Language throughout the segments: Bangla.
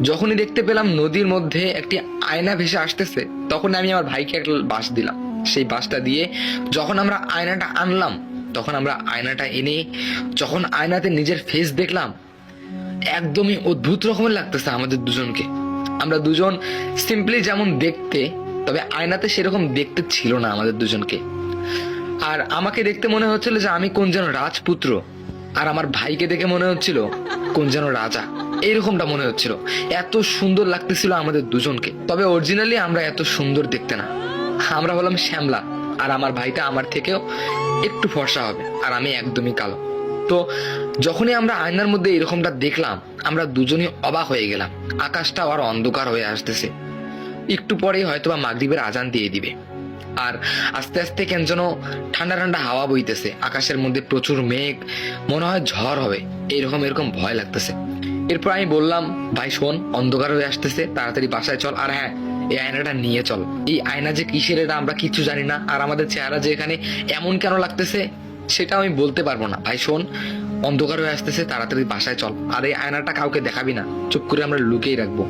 যখনই দেখতে পেলাম নদীর মধ্যে একটি আয়না ভেসে আসতেছে, তখন আমি আমার ভাইকে একটা বাঁশ দিলাম। সেই বাঁশটা দিয়ে যখন আমরা আয়নাটা আনলাম, তখন আমরা আয়নাটা এনে যখন আয়নাতে নিজের ফেস দেখলাম, একদমই অদ্ভুত রকমের লাগতেছে আমাদের দুজনকে। আমরা দুজন সিম্পলি যেমন দেখতে, তবে আয়নাতে সেরকম দেখতে ছিল না আমাদের দুজনকে। আর আমাকে দেখতে মনে হচ্ছিল যে আমি কোন যেন রাজপুত্র, আর আমার ভাইকে দেখে মনে হচ্ছিল কোন যেন রাজা। এইরকমটা মনে হচ্ছিল, এত সুন্দর লাগতেছিল আমাদের দুজনকে। তবে অরিজিনালি আমরা এত সুন্দর দেখতে না, আমরা হলাম শ্যামলা, আর আমার ভাইটা আমার থেকেও একটু ফর্সা হবে, আর আমি একদমই কালো। তো যখনই আমরা আয়নার মধ্যে এরকমটা দেখলাম, আমরা দুজনই অবাক হয়ে গেলাম। আকাশটা আর অন্ধকার হয়ে আসতেছে, একটু পরেই হয়তোবা মাগরিবের আজান দিয়ে দিবে। আর আস্তে আস্তে কেন যেন ঠান্ডা ঠান্ডা হাওয়া বইতেছে, আকাশের মধ্যে প্রচুর মেঘ, মনে হয় ঝড় হবে, এরকম এরকম ভয় লাগতেছে। এরপর আমি বললাম, ভাই শোন, অন্ধকার হয়ে আসতেছে, তাড়াতাড়ি বাসায় চল। আর হ্যাঁ, এই আয়নাটা নিয়ে চল। এই আয়না যে কিসের এটা আমরা কিচ্ছু জানি না, আর আমাদের চেহারা যে এখানে এমন কেন লাগতেছে সেটা আমি বলতে পারবো না। ভাই শোন, অন্ধকার হয়ে আসতেছে, তাড়াতাড়ি বাসায় চল। আর এই আয়নাটা কাউকে দেখাবি না, চুপ করে আমরা লুকিয়ে রাখবো।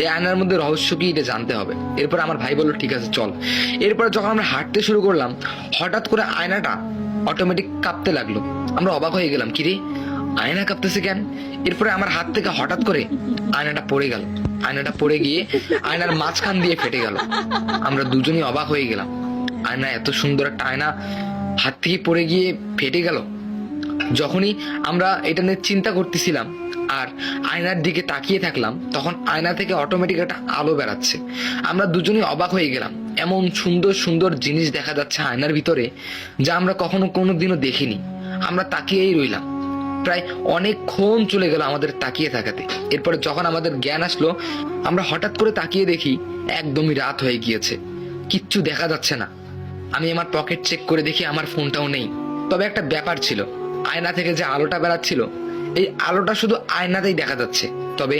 এই আয়নার মধ্যে রহস্য কি এটা জানতে হবে। এরপর আমার ভাই বললো ঠিক আছে চল। এরপর যখন আমরা হাঁটতে শুরু করলাম, হঠাৎ করে আয়নাটা অটোমেটিক কাঁপতে লাগলো। আমরা অবাক হয়ে গেলাম, কিরে আয়না কাঁপতেছে কেন? এরপরে আমার হাত থেকে হঠাৎ করে আয়নাটা পড়ে গেল। আয়নাটা পড়ে গিয়ে আয়নার মাঝখান দিয়ে ফেটে গেল। আমরা দুজনই অবাক হয়ে গেলাম, আয়না, এত সুন্দর একটা আয়না হাত থেকে পড়ে গিয়ে ফেটে গেল। যখনই আমরা এটা নিয়ে চিন্তা করতেছিলাম আর আয়নার দিকে তাকিয়ে থাকলাম, তখন আয়না থেকে অটোমেটিক একটা আলো বেরাচ্ছে। আমরা দুজনেই অবাক হয়ে গেলাম, এমন সুন্দর সুন্দর জিনিস দেখা যাচ্ছে আয়নার ভিতরে, যা আমরা কখনো কোনোদিনও দেখিনি। আমরা তাকিয়েই রইলাম, প্রায় অনেকক্ষণ চলে গেল আমাদের তাকিয়ে থাকাতে। এরপরে যখন আমাদের জ্ঞান আসলো, আমরা হঠাৎ করে তাকিয়ে দেখি একদমই রাত হয়ে গিয়েছে, কিচ্ছু দেখা যাচ্ছে না। আমি আমার পকেট চেক করে দেখি আমার ফোনটাও নেই। তবে একটা ব্যাপার ছিল, আয়না থেকে যে আলোটা বেরাচ্ছিল, এই আলোটা শুধু আয়নাতেই দেখা যাচ্ছে, তবে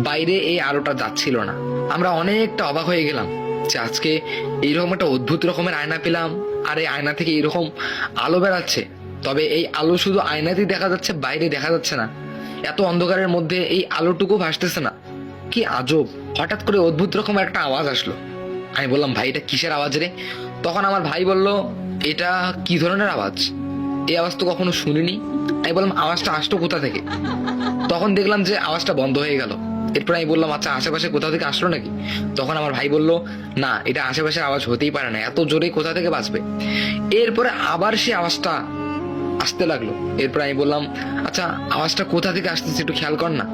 বাইরে এই আলোটা যাচ্ছিল না। আমরা অনেকটা অবাক হয়ে গেলাম যে আজকে এইরকম একটা অদ্ভুত রকমের আয়না পেলাম, আর এই আয়না থেকে এরকম আলো বেরাচ্ছে। তবে এই আলো শুধু আয়নাতেই দেখা যাচ্ছে, বাইরে দেখা যাচ্ছে না। এত অন্ধকারের মধ্যে এই আলোটুকু ভাসতেছে না, কি আজব। হঠাৎ করে অদ্ভুত রকমের একটা আওয়াজ আসলো। আমি বললাম, ভাই এটা কিসের আওয়াজ রে? তখন আমার ভাই বলল, এটা কি ধরনের আওয়াজ? এই আওয়াজ তো কখনো শুনিনি। আমি বললাম, আওয়াজটা আসতো কোথা থেকে? তখন দেখলাম যে আওয়াজটা বন্ধ হয়ে গেল। এরপর আমি বললাম, আচ্ছা আশেপাশে কোথাও থেকে আসলো নাকি? তখন আমার ভাই বলল, না, এটা আশেপাশের আওয়াজ হতেই পারে না, এত জোরে কোথা থেকে বাজবে। এরপরে আবার সে আওয়াজটা আসতে লাগলো। এরপর আমি বললাম, আচ্ছা আওয়াজটা কোথা থেকে আসতেছে একটু খেয়াল কর না।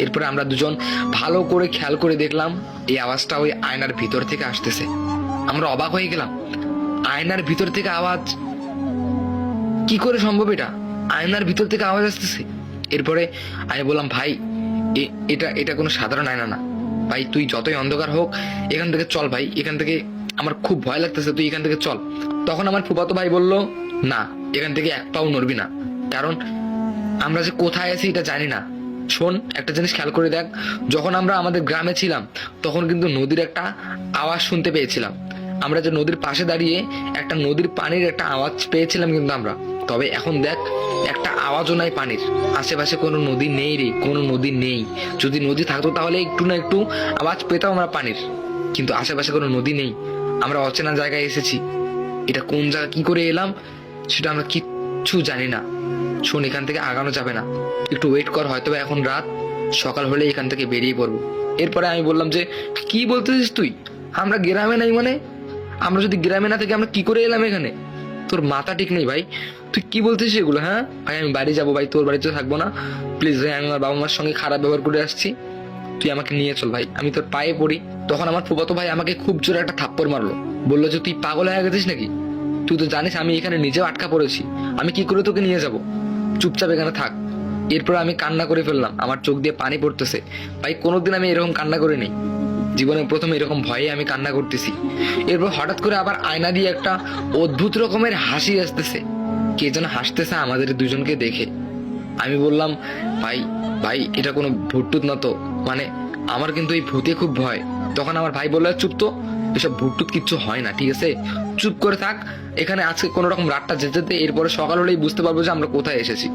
এরপরে আমরা দুজন ভালো করে খেয়াল করে দেখলাম, এই আওয়াজটা ওই আয়নার ভিতর থেকে আসতেছে। আমরা অবাক হয়ে গেলাম, আয়নার ভিতর থেকে আওয়াজ? কি করে সম্ভব? এটা আয়নার ভিতর থেকে আওয়াজ আসতেছে। এরপরে আমি বললাম, ভাই এটা এটা কোনো সাধারণ আয়না না ভাই, তুই যতই অন্ধকার হোক এখান থেকে চল ভাই, এখান থেকে আমার খুব ভয় লাগতেছে, তুই এখান থেকে চল। তখন আমার ফুফাতো ভাই বলল, না, এখান থেকে এক পাও নড়বি না, কারণ আমরা যে কোথায় আছি এটা জানি না। শোন, একটা জিনিস খেয়াল করে দেখ, যখন আমরা আমাদের গ্রামে ছিলাম তখন কিন্তু নদীর একটা আওয়াজ শুনতে পেয়েছিলাম। আমরা যে নদীর পাশে দাঁড়িয়ে একটা নদীর পানির একটা আওয়াজ পেয়েছিলাম কিন্তু আমরা। তবে এখন দেখ, একটা আওয়াজও নাই পানির, আশেপাশে কোনো নদী নেই রে, কোনো নদী নেই। যদি নদী থাকতো তাহলে একটু না একটু আওয়াজ পেতাম আমরা পানির, কিন্তু আশেপাশে কোনো নদী নেই। আমরা অচেনা জায়গায় এসেছি, এটা কোন জায়গা, কি করে এলাম সেটা আমরা কিচ্ছু জানি না। শোন, এখান থেকে আগানো যাবে না, একটু ওয়েট কর, হয়তো এখন রাত, সকাল হলে এখান থেকে বেরিয়ে পড়বো। এরপরে আমি বললাম যে, কি বলতেছিস তুই? আমরা গ্রামে নাই মানে? আমরা যদি গ্রামে না থেকে আমরা কি করে এলাম এখানে? তোর মাথা ঠিক নেই ভাই, তুই কি বলতেছিস এগুলো? হ্যাঁ ভাই, আমি বাড়ি যাবো ভাই, তোর বাড়িতে থাকবো না প্লিজ ভাই, আমি আমার বাবা মার সঙ্গে খারাপ ব্যবহার করে আসছি, তুই আমাকে নিয়ে চল ভাই, আমি তোর পায়ে পড়ি। তখন আমার ফুফাতো ভাই আমাকে খুব জোরে একটা থাপ্পড় মারলো, বললো যে তুই পাগল হয়ে গেছিস নাকি? তুই তো জানিস আমি এখানে নিজেও আটকা পড়েছি, আমি কি করে তোকে নিয়ে যাব? চুপচাপ এখানে থাক। এরপর আমি কান্না করে ফেললাম, আমার চোখ দিয়ে পানি পড়তেছে। ভাই কোনোদিন আমি এরকম কান্না করিনি, জীবনে প্রথম এরকম ভয়ে আমি কান্না করতেছি। এরপর হঠাৎ করে আবার আয়না দিয়ে একটা অদ্ভুত রকমের হাসি আসতেছে, কে যেন হাসতেছে আমাদের দুজনকে দেখে। আমি বললাম, ভাই ভাই এটা কোনো ভূতটুত না তো, মানে আমার কিন্তু এই ভূতে খুব ভয়। তখন আমার ভাই বললো, চুপ তো, এসব ভূতটুত কিচ্ছু হয় না, ঠিক আছে, চুপ করে থাক এখানে, আজকে কোনো রকম রাতটা যেতে যেতে এরপরে সকাল হলেই বুঝতে পারবো যে আমরা কোথায় এসেছি।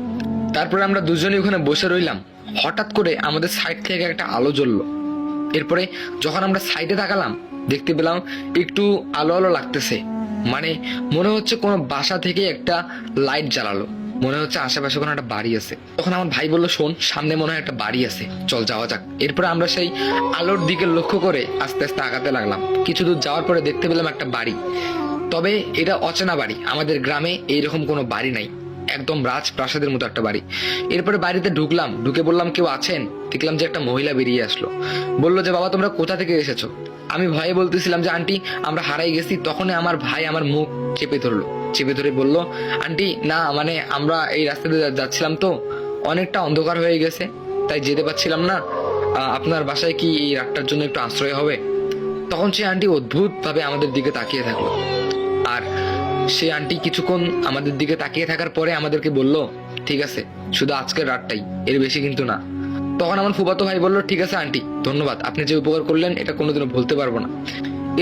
তারপরে আমরা দুজনেই ওখানে বসে রইলাম। হঠাৎ করে আমাদের সাইড থেকে একটা আলো জ্বললো, এরপরে যখন আমরা সাইডে তাকালাম দেখতে পেলাম একটু আলো আলো লাগতেছে, মানে মনে হচ্ছে কোনো বাসা থেকে একটা লাইট জ্বালালো, মনে হচ্ছে আশেপাশে কোনো একটা বাড়ি আছে। তখন আমার ভাই বললো, শোন সামনে মনে হয় একটা বাড়ি আছে, চল যাওয়া যাক। এরপরে আমরা সেই আলোর দিকে লক্ষ্য করে আস্তে আস্তে আগাতে লাগলাম। কিছু দূর যাওয়ার পরে দেখতে পেলাম একটা বাড়ি, তবে এটা অচেনা বাড়ি, আমাদের গ্রামে এইরকম কোনো বাড়ি নাই, একদম রাজপ্রাসাদের মতো একটা বাড়ি। এরপরে বাড়িতে ঢুকলাম, ঢুকে বললাম কেউ আছেন? দেখলাম যে একটা মহিলা বেরিয়ে আসলো, বললো যে বাবা তোমরা কোথা থেকে এসেছো? আমি ভয়ে বলতেছিলাম যে আন্টি আমরা হারাই গেছি। তখনই আমার ভাই আমার মুখ চেপে ধরলো, চেপে ধরে বলল, আন্টি না মানে আমরা এই রাস্তা দিয়ে যাচ্ছিলাম তো অনেকটা অন্ধকার হয়ে গেছে তাই যেতে পারছিলাম না, আপনার বাসায় কি এই রাতটার জন্য একটু আশ্রয় হবে? তখন সে আন্টি অদ্ভুত ভাবে আমাদের দিকে তাকিয়ে থাকলো, আর সে আন্টি কিছুক্ষণ আমাদের দিকে তাকিয়ে থাকার পরে আমাদেরকে বলল, ঠিক আছে শুধু আজকের রাতটাই, এর বেশি কিন্তু না। তখন আমার ফুফাতো ভাই বললো, ঠিক আছে আন্টি ধন্যবাদ, আপনি যে উপকার করলেন এটা কোনোদিনও ভুলতে পারবো না।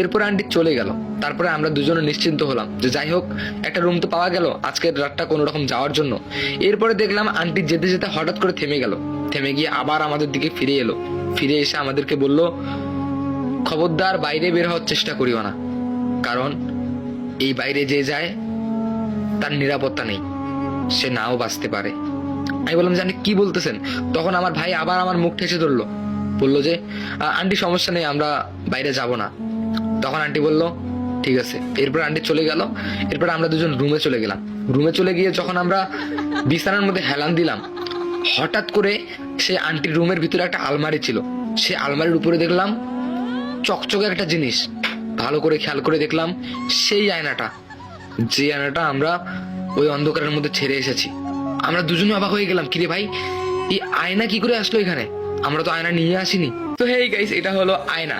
এরপরে আন্টি চলে গেল। তারপরে আমরা দুজনে নিশ্চিন্ত হলাম যে যাই হোক একটা রুম তো পাওয়া গেল আজকের রাতটা কোনো রকম যাওয়ার জন্য। এরপরে দেখলাম আন্টি যেতে যেতে হঠাৎ করে থেমে গেল, থেমে গিয়ে আবার আমাদের দিকে ফিরে এলো, ফিরে এসে আমাদেরকে বলল, খবরদার বাইরে বের হওয়ার চেষ্টা করিও না, কারণ এই বাইরে যে যায় তার নিরাপত্তা নেই, সে নাও বাঁচতে পারে। আমি বললাম যে আন্টি কি বলতেছেন? তখন আমার ভাই আবার আমার মুখ ঠেসে ধরলো, বললো যে আন্টি সমস্যা নেই, আমরা বাইরে যাব না। তখন আন্টি বলল ঠিক আছে। এরপর আন্টি চলে গেল। এরপর আমরা দুজন রুমে চলে গেলাম। রুমে চলে গিয়ে যখন আমরা বিছানার মধ্যে হেলান দিলাম, হঠাৎ করে সে আন্টির রুমের ভিতরে একটা আলমারি ছিল, সে আলমারির উপরে দেখলাম চকচকে একটা জিনিস। ভালো করে খেয়াল করে দেখলাম সেই আয়নাটা, যে আয়নাটা আমরা ওই অন্ধকারের মধ্যে ছেড়ে এসেছি। আমরা দুজনে অবাক হয়ে গেলাম, কিরে ভাই এই আয়না কি করে আসলো এখানে, আমরা তো আয়না নিয়ে আসিনি। তো হেই গাইস, এটা হলো আয়না,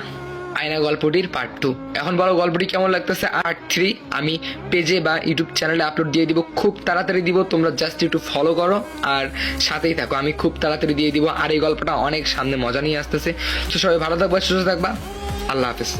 আয়না গল্পটির পার্ট 2। এখন বলো গল্পটি কেমন লাগতেছে। পার্ট 3 আমি পেজে বা ইউটিউব চ্যানেলে আপলোড দিয়ে দিব, খুব তাড়াতাড়ি দিব, তোমরা জাস্ট একটু ফলো করো আর সাথেই থাকো, আমি খুব তাড়াতাড়ি দিয়ে দিব। আর এই গল্পটা অনেক সামনে মজা নিয়ে আসতেছে। তো সবাই ভালো থাকবা, সুস্থ থাকবা, আল্লাহ হাফেজ।